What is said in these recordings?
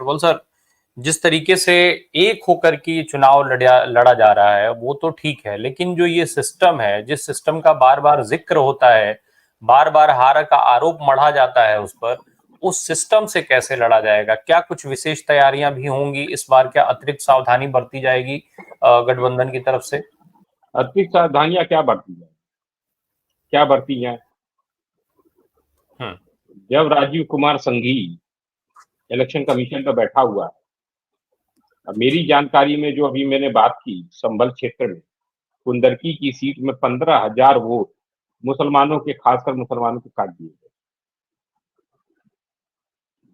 प्रबल सर, जिस तरीके से एक होकर के चुनाव लड़ा जा रहा है वो तो ठीक है, लेकिन जो ये सिस्टम है, जिस सिस्टम का बार बार जिक्र होता है, बार बार हार का आरोप मढ़ा जाता है उस पर, उस सिस्टम से कैसे लड़ा जाएगा? क्या कुछ विशेष तैयारियां भी होंगी इस बार? क्या अतिरिक्त सावधानी बरती जाएगी गठबंधन की तरफ से? अतिरिक्त सावधानियां क्या बरती हैं? हम्म। जब राजीव कुमार संघी इलेक्शन कमीशन पर बैठा हुआ है, अब मेरी जानकारी में जो अभी मैंने बात की, संभल क्षेत्र में कुंदरकी की सीट में 15,000 वोट मुसलमानों के, खासकर मुसलमानों के काट दिए गए।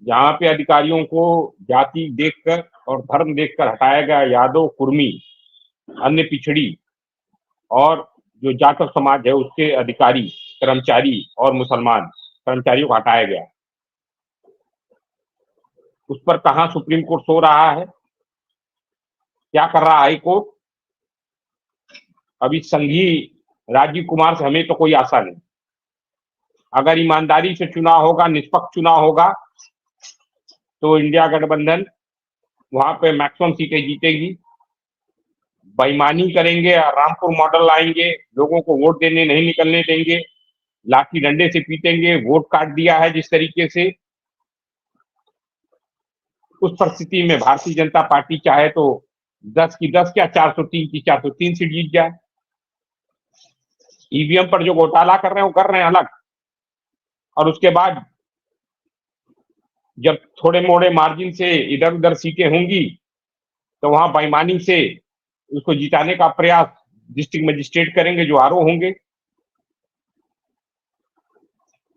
जहां पे अधिकारियों को जाति देखकर और धर्म देखकर हटाया गया, यादव, कुर्मी, अन्य पिछड़ी और जो जाटव समाज है उसके अधिकारी, कर्मचारी और मुसलमान कर्मचारियों को हटाया गया। उस पर कहां सुप्रीम कोर्ट सो रहा है? क्या कर रहा हाई कोर्ट? अभी संघी राजीव कुमार से हमें तो कोई आशा नहीं। अगर ईमानदारी से चुनाव होगा, निष्पक्ष चुनाव होगा, तो इंडिया गठबंधन वहां पे मैक्सिमम सीटें जीतेगी। बेईमानी करेंगे, रामपुर मॉडल लाएंगे, लोगों को वोट देने नहीं निकलने देंगे, लाठी डंडे से पीटेंगे, वोट काट दिया है जिस तरीके से, उस परिस्थिति में भारतीय जनता पार्टी चाहे तो 10 की 10 क्या 403 की 403 सीट जीत जाए। ईवीएम पर जो घोटाला कर रहे हैं वो कर रहे हैं अलग, और उसके बाद जब थोड़े मोड़े मार्जिन से इधर उधर सीटें होंगी तो वहां बेईमानी से उसको जिताने का प्रयास डिस्ट्रिक्ट मजिस्ट्रेट करेंगे जो आरओ होंगे।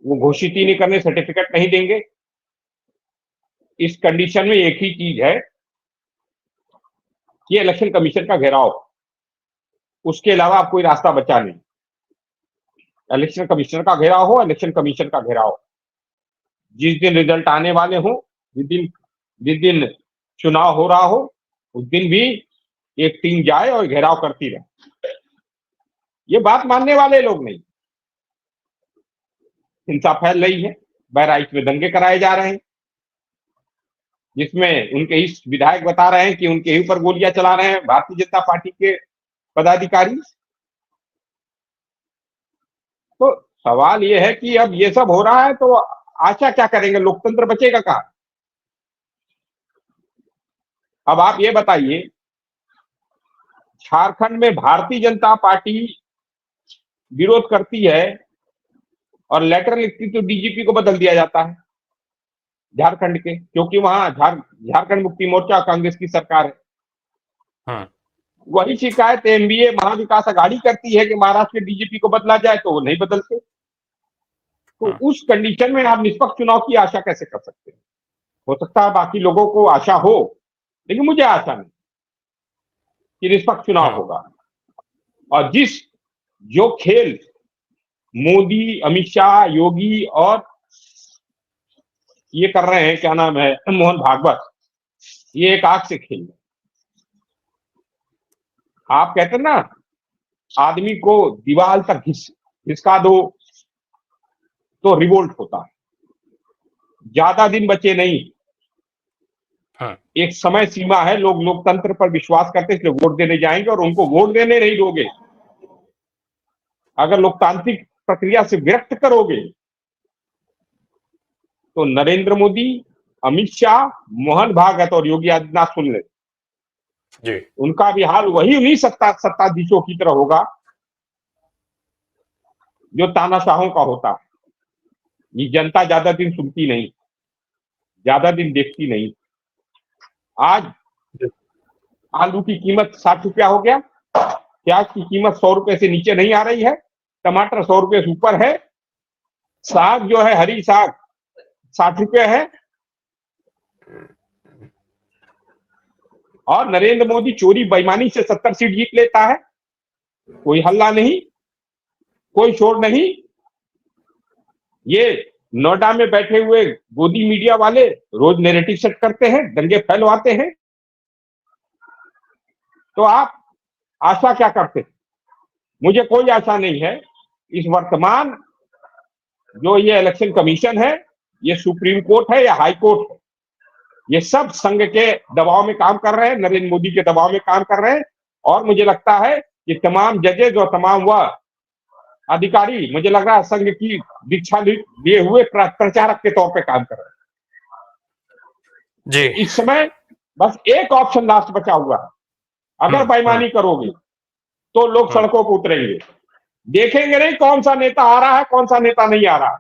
वो घोषित ही नहीं करने, सर्टिफिकेट नहीं देंगे। इस कंडीशन में एक ही चीज है कि इलेक्शन कमीशन का घेराव, उसके अलावा अब कोई रास्ता बचा नहीं। इलेक्शन कमिश्नर का घेराव हो, इलेक्शन कमीशन का घेराव। जिस दिन रिजल्ट आने वाले हो, जिस दिन चुनाव हो रहा हो, उस दिन भी एक टीम जाए और घेराव करती रहे। ये बात मानने वाले लोग नहीं। हिंसा फैल रही है, बहराइच में दंगे कराए जा रहे हैं, जिसमें उनके ही विधायक बता रहे हैं कि उनके ही ऊपर गोलियां चला रहे हैं भारतीय जनता पार्टी के पदाधिकारी। तो सवाल ये है कि अब ये सब हो रहा है तो आशा क्या करेंगे? लोकतंत्र बचेगा कहां? अब आप ये बताइए, झारखंड में भारतीय जनता पार्टी विरोध करती है और लेटर लिखती तो डीजीपी को बदल दिया जाता है झारखंड के, क्योंकि वहां झारखंड मुक्ति मोर्चा कांग्रेस की सरकार है। वही शिकायत एनडीए महाविकास अघाड़ी करती है कि महाराष्ट्र के डीजीपी को बदला जाए, तो वो नहीं बदलते। तो उस कंडीशन में आप निष्पक्ष चुनाव की आशा कैसे कर सकते हैं? हो सकता है बाकी लोगों को आशा हो, लेकिन मुझे आशा नहीं कि निष्पक्ष चुनाव होगा। और जो खेल मोदी, अमित शाह, योगी और ये कर रहे हैं, क्या नाम है, मोहन भागवत, ये एक आग से खेल। आप कहते हैं ना, आदमी को दीवार तक घिसका दो तो रिवोल्ट होता है। ज्यादा दिन बचे नहीं। एक समय सीमा है, लोग लोकतंत्र पर विश्वास करते इसलिए वोट देने जाएंगे, और उनको वोट देने नहीं दोगे, अगर लोकतांत्रिक प्रक्रिया से विरक्त करोगे, तो नरेंद्र मोदी, अमित शाह, मोहन भागवत और योगी आदित्यनाथ सुन ले जी, उनका भी हाल वही उन्हीं सत्ताधीशों की तरह होगा जो तानाशाहों का होता है। ये जनता ज्यादा दिन सुनती नहीं, ज्यादा दिन देखती नहीं। आज आलू की कीमत 60 रुपया हो गया, प्याज की कीमत 100 रुपए से नीचे नहीं आ रही है, टमाटर 100 रुपए से ऊपर है, साग जो है हरी साग 60 रुपए है, और नरेंद्र मोदी चोरी बेईमानी से 70 सीट जीत लेता है। कोई हल्ला नहीं, कोई शोर नहीं। ये नोएडा में बैठे हुए गोदी मीडिया वाले रोज नैरेटिव सेट करते हैं, दंगे फैलवाते हैं। तो आप आशा क्या करते? मुझे कोई आशा नहीं है। इस वर्तमान जो ये इलेक्शन कमीशन है, ये सुप्रीम कोर्ट है या हाई कोर्ट है, ये सब संघ के दबाव में काम कर रहे हैं, नरेंद्र मोदी के दबाव में काम कर रहे हैं। और मुझे लगता है कि तमाम जजेज और तमाम वह अधिकारी, मुझे लग रहा है संघ की दीक्षा लिए हुए प्रचारक के तौर पे काम कर रहे हैं जी। इस समय। बस एक ऑप्शन लास्ट बचा हुआ है, अगर बेईमानी करोगे तो लोग सड़कों पर उतरेंगे। देखेंगे नहीं कौन सा नेता आ रहा है, कौन सा नेता नहीं आ रहा,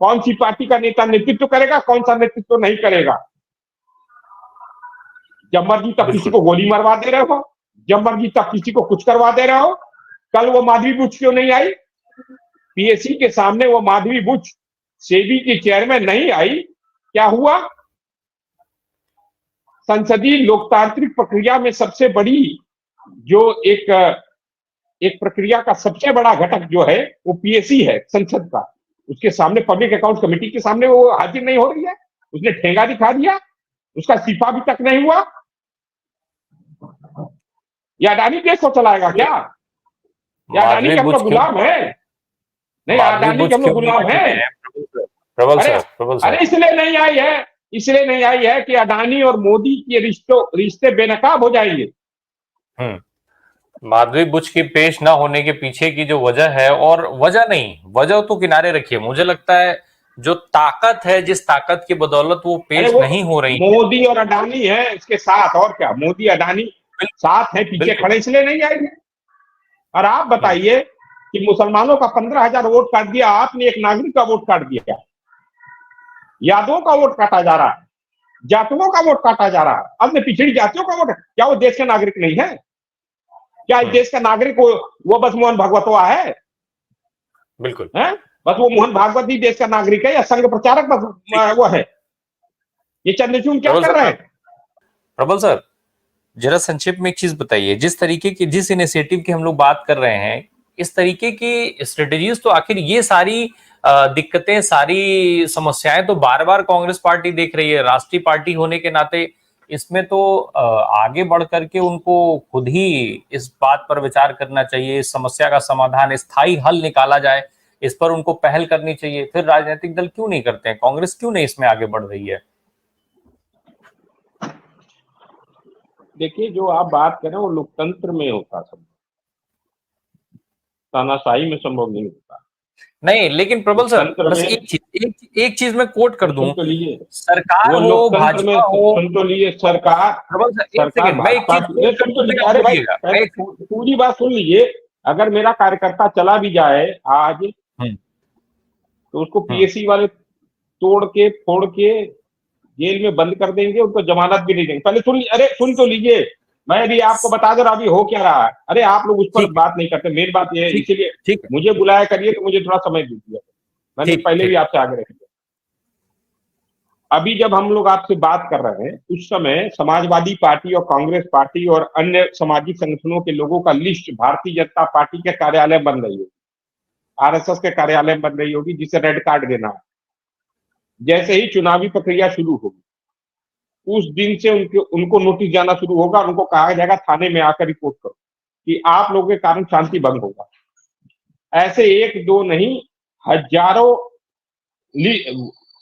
कौन सी पार्टी का नेता नेतृत्व करेगा, कौन सा नेतृत्व नहीं करेगा। जब मर्जी तब किसी को गोली मरवा दे रहे हो, जब मर्जी तब किसी को कुछ करवा दे रहे हो। कल वो माधवी बुच क्यों नहीं आई पीएससी के सामने? वो माधवी बुच सेबी की चेयरमैन नहीं आई, क्या हुआ? संसदीय लोकतांत्रिक प्रक्रिया में सबसे बड़ी जो एक प्रक्रिया का सबसे बड़ा घटक जो है वो पीएससी है संसद का। उसके सामने, पब्लिक अकाउंट कमेटी के सामने वो हाजिर नहीं हो रही है। उसने ठेंगा दिखा दिया, उसका इस्तीफा भी तक नहीं हुआ। या अडानी देश को चलाएगा क्या? या अडानी के हम लोग गुलाम है? नहीं, अडानी के हम लोग गुलाम है। प्रबल सर, अरे इसलिए नहीं आई है, इसलिए नहीं आई है कि अडानी और मोदी के रिश्ते बेनकाब हो जाएंगे। माधवी बुच की पेश ना होने के पीछे की जो वजह है, और वजह नहीं, वजह तो किनारे रखिए, मुझे लगता है जो ताकत है, जिस ताकत की बदौलत वो पेश नहीं हो रही, मोदी और अडानी है इसके साथ। और क्या, मोदी अडानी साथ है, पीछे खड़े, इसलिए नहीं आएंगे। और आप बताइए कि मुसलमानों का 15,000 वोट काट दिया आपने, एक नागरिक का वोट काट दिया। यादवों का वोट काटा जा रहा है, जाटवों का वोट काटा जा रहा है, अन्य पिछड़ी जातियों का वोट। क्या वो देश के नागरिक नहीं है? क्या इस देश का नागरिक वो बस मोहन भागवतवा है? बिल्कुल है, बस वो मोहन भागवत ही देश का नागरिक है, या संघ प्रचारक बस वो है? ये चंद्रचूड़ क्या कर रहे हैं? प्रबल सर, जरा संक्षेप में एक चीज बताइए, जिस तरीके की, जिस इनिशिएटिव की हम लोग बात कर रहे हैं, इस तरीके की स्ट्रेटेजीज तो आखिर ये सारी दिक्कतें, सारी समस्याएं तो बार बार कांग्रेस पार्टी देख रही है। राष्ट्रीय पार्टी होने के नाते इसमें तो आगे बढ़ करके उनको खुद ही इस बात पर विचार करना चाहिए, इस समस्या का समाधान, स्थायी हल निकाला जाए, इस पर उनको पहल करनी चाहिए। फिर राजनीतिक दल क्यों नहीं करते हैं? कांग्रेस क्यों नहीं इसमें आगे बढ़ रही है? देखिए, जो आप बात करें वो लोकतंत्र में होता संभव, तानाशाही में संभव नहीं होता। नहीं, लेकिन प्रबल सर, बस एक चीज मैं कोट कर दूं, सरकार हो, भाजपा हो, सुन तो लीजिए, सरकार, प्रबल सर एक सेकंड, मैं एक चीज, अरे भाई पूरी बात सुन लीजिए। अगर मेरा कार्यकर्ता चला भी जाए आज, तो उसको पीएससी वाले तोड़ के फोड़ के जेल में बंद कर देंगे, उनको जमानत भी नहीं देंगे। पहले सुन, अरे सुन तो लीजिए, मैं भी आपको बता दे रहा अभी हो क्या रहा है। अरे आप लोग उस पर बात नहीं करते, मेरी बात ये है, इसीलिए मुझे बुलाया करिए, तो मुझे थोड़ा समय दीजिए। मैंने पहले भी आपसे आगे रखा। अभी जब हम लोग आपसे बात कर रहे हैं, उस समय समाजवादी पार्टी और कांग्रेस पार्टी और अन्य सामाजिक संगठनों के लोगों का लिस्ट भारतीय जनता पार्टी के कार्यालय बन रही होगी, आरएसएस के कार्यालय बन रही होगी, जिसे रेड कार्ड देना है। जैसे ही चुनावी प्रक्रिया शुरू होगी, उस दिन से उनको नोटिस जाना शुरू होगा, उनको कहा जाएगा थाने में आकर रिपोर्ट करो कि आप लोगों के कारण शांति भंग होगा। ऐसे एक दो नहीं, हजारों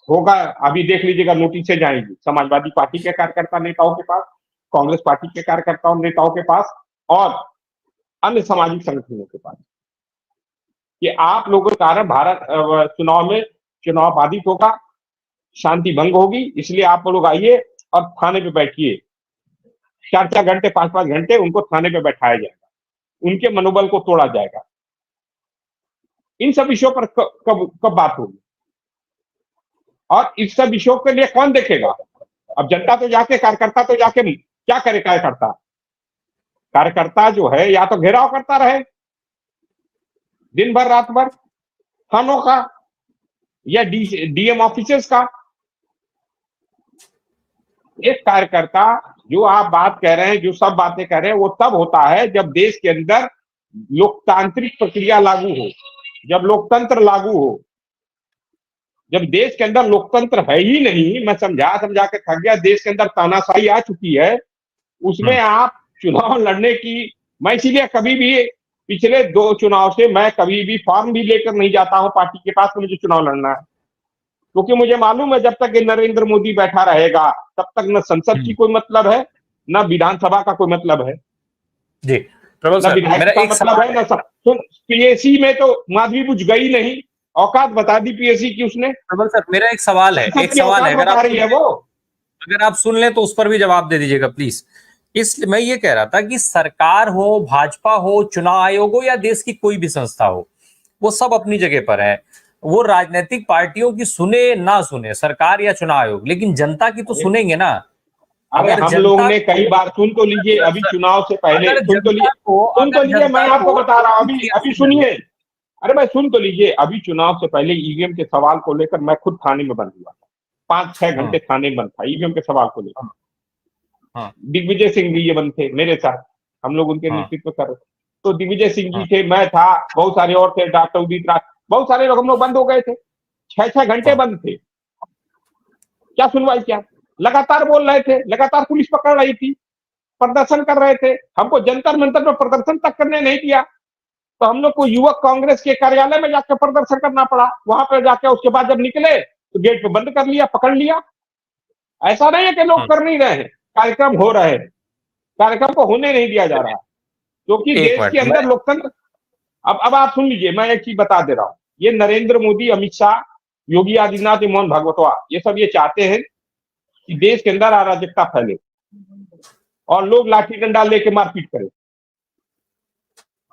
होगा। अभी देख लीजिएगा, नोटिसें जाएंगी समाजवादी पार्टी के कार्यकर्ता नेताओं के पास, कांग्रेस पार्टी के कार्यकर्ताओं नेताओं के पास, और अन्य सामाजिक संगठनों के पास, कि आप लोगों के कारण भारत चुनाव बाधित होगा, शांति भंग होगी, इसलिए आप लोग आइए और थाने पे बैठिए। 4-4 घंटे, 5-5 घंटे उनको थाने पे बैठाया जाएगा, उनके मनोबल को तोड़ा जाएगा। इन सब विषयों पर कब बात होगी? और इस सब विषयों के लिए कौन देखेगा? अब जनता तो जाके, कार्यकर्ता तो जाके क्या करे? कार्यकर्ता जो है, या तो घेराव करता रहे दिन भर रात भर थानों का या डीएम ऑफिसर्स का। एक कार्यकर्ता, जो आप बात कह रहे हैं, जो सब बातें कह रहे हैं, वो तब होता है जब देश के अंदर लोकतांत्रिक प्रक्रिया लागू हो, जब लोकतंत्र लागू हो। जब देश के अंदर लोकतंत्र है ही नहीं, मैं समझा के थक गया, देश के अंदर तानाशाही आ चुकी है, उसमें आप चुनाव लड़ने की, मैं इसीलिए कभी भी पिछले 2 चुनाव से मैं कभी भी फॉर्म भी लेकर नहीं जाता हूं पार्टी के पास कि मुझे चुनाव लड़ना है। क्योंकि मुझे मालूम है जब तक ये नरेंद्र मोदी बैठा रहेगा तब तक न संसद की कोई मतलब है, न विधानसभा का कोई मतलब है, जी प्रबल न सर, विधायक मेरा का एक मतलब सवाल है, न सब। तो पीएसी में तो माधवी बुझ गई नहीं, औकात बता दी पीएसी की उसने। प्रबल सर, मेरा एक सवाल है, संसद की औकात बता रही है वो। अगर आप सुन लें तो उस पर भी जवाब दे दीजिएगा प्लीज। इसलिए मैं ये कह रहा था कि सरकार हो, भाजपा हो, चुनाव आयोग हो या देश की कोई भी संस्था हो, वो सब अपनी जगह पर है। वो राजनीतिक पार्टियों की सुने ना सुने, सरकार या चुनाव आयोग, लेकिन जनता की तो सुनेंगे ना। अरे अगर हम लोग जनता ने कई बार, सुन तो लीजिए, अभी चुनाव से पहले सुन तो लीजिए, सुन तो अगर लीजिए, मैं जनता आपको को बता रहा हूं, अभी अभी 80 सुनिए। अरे भाई सुन तो लीजिए, अभी चुनाव से पहले ईवीएम के सवाल को लेकर मैं खुद थाने में बंद हुआ था, 5-6 घंटे थाने में बंद था ईवीएम के सवाल को लेकर। दिग्विजय सिंह जी ये बंद थे मेरे साथ, हम लोग उनके नेतृत्व कर रहे थे। तो दिग्विजय सिंह जी थे, मैं था, बहुत सारे और थे, डॉक्टर उदित राज, बहुत सारे लोग, हम लोग बंद हो गए थे, 6-6 घंटे बंद थे। क्या सुनवाई, क्या लगातार बोल रहे थे, लगातार पुलिस पकड़ रही थी, प्रदर्शन कर रहे थे, हमको जंतर मंतर में प्रदर्शन तक करने नहीं दिया। तो हम लोग को युवक कांग्रेस के कार्यालय में जाकर प्रदर्शन करना पड़ा, वहां पर जाकर उसके बाद जब निकले तो गेट पे बंद कर लिया, पकड़ लिया। ऐसा नहीं है कि लोग कर नहीं रहे हैं, कार्यक्रम हो रहे हैं, कार्यक्रम को होने नहीं दिया जा रहा, क्योंकि एक देश मिनट के अंदर लोकतंत्र। अब आप सुन लीजिए, मैं एक चीज बता दे रहा हूं, ये नरेंद्र मोदी, अमित शाह, योगी आदित्यनाथ, मोहन भागवतवा, ये सब ये चाहते हैं कि देश के अंदर अराजकता फैले और लोग लाठी डंडा लेके मारपीट करें।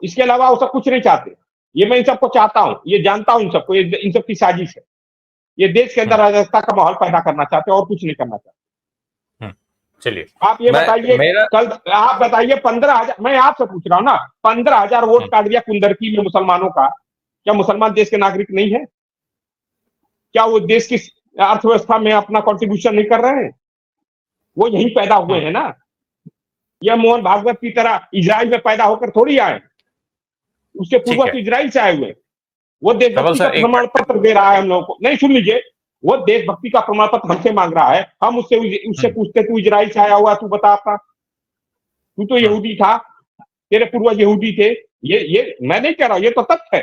इसके अलावा वो सब कुछ नहीं चाहते। ये मैं इन सबको चाहता हूं, ये जानता हूं इन सबको, इन सब की साजिश है। ये देश के अंदर अराजकता का माहौल पैदा करना चाहते हैं और कुछ नहीं करना चाहते। चलिए आप ये बताइए, कल आप बताइए 15,000, मैं आपसे पूछ रहा हूं ना, 15,000 वोट काट दिया कुंदरकी में मुसलमानों का। क्या मुसलमान देश के नागरिक नहीं है? क्या वो देश की अर्थव्यवस्था में अपना कंट्रीब्यूशन नहीं कर रहे हैं? वो यहीं पैदा हुए हैं ना। यह मोहन भागवत की तरह इजराइल में पैदा होकर थोड़ी आए, उसके पूर्वज तो इजराइल से आए हुए। वो देशभक्ति का प्रमाण पत्र दे रहा है हम लोगों को। नहीं, सुन लीजिए, वो देशभक्ति का प्रमाण पत्र हमसे मांग रहा है, हम उससे पूछते, तू इजराइल से आया हुआ, तू बता अपना, तू तो यहूदी था, तेरे पूर्वज यहूदी थे। ये मैं नहीं कह रहा हूं, ये तो तथ्य है।